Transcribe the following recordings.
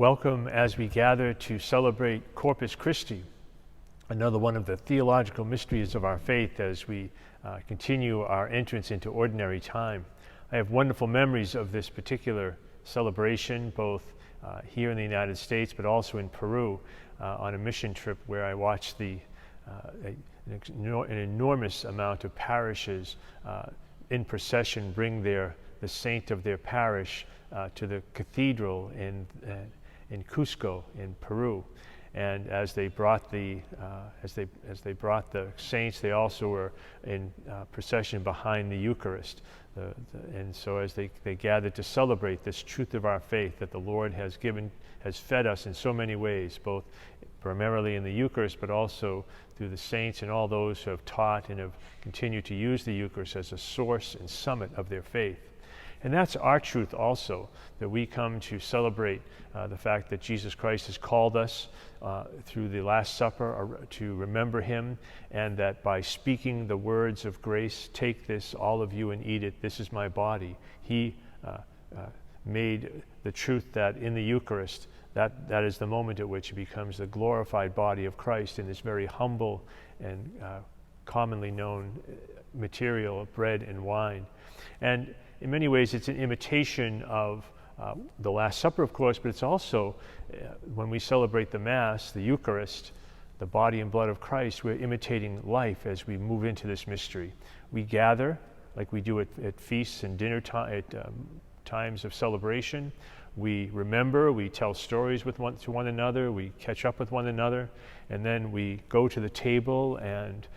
Welcome as we gather to celebrate Corpus Christi, another one of the theological mysteries of our faith as we continue our entrance into ordinary time. I have wonderful memories of this particular celebration, both here in the United States, but also in Peru on a mission trip where I watched an enormous amount of parishes in procession bring the saint of their parish to the cathedral in Cusco in Peru. And as they brought the saints, they also were in procession behind the Eucharist. And so as they gathered to celebrate this truth of our faith that the Lord has fed us in so many ways, both primarily in the Eucharist, but also through the saints and all those who have taught and have continued to use the Eucharist as a source and summit of their faith. And that's our truth also, that we come to celebrate the fact that Jesus Christ has called us through the Last Supper to remember him, and that by speaking the words of grace, "Take this, all of you, and eat it, this is my body," he made the truth that in the Eucharist, that is the moment at which it becomes the glorified body of Christ in this very humble and commonly known material of bread and wine. And in many ways, it's an imitation of the Last Supper, of course, but it's also, when we celebrate the Mass, the Eucharist, the body and blood of Christ, we're imitating life as we move into this mystery. We gather, like we do at feasts and dinner at times of celebration. We remember, we tell stories to one another, we catch up with one another, and then we go to the table and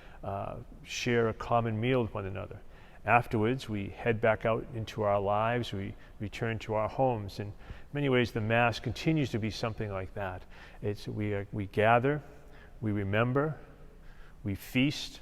share a common meal with one another. Afterwards, we head back out into our lives, we return to our homes. In many ways, the Mass continues to be something like that. We gather, we remember, we feast,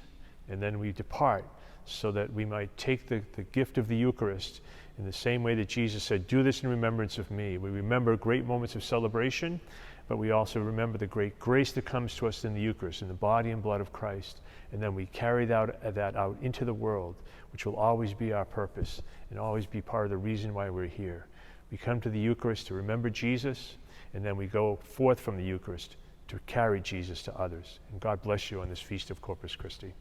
and then we depart, so that we might take the gift of the Eucharist in the same way that Jesus said, "Do this in remembrance of me." We remember great moments of celebration, but we also remember the great grace that comes to us in the Eucharist, in the body and blood of Christ. And then we carry that out into the world, which will always be our purpose and always be part of the reason why we're here. We come to the Eucharist to remember Jesus, and then we go forth from the Eucharist to carry Jesus to others. And God bless you on this Feast of Corpus Christi.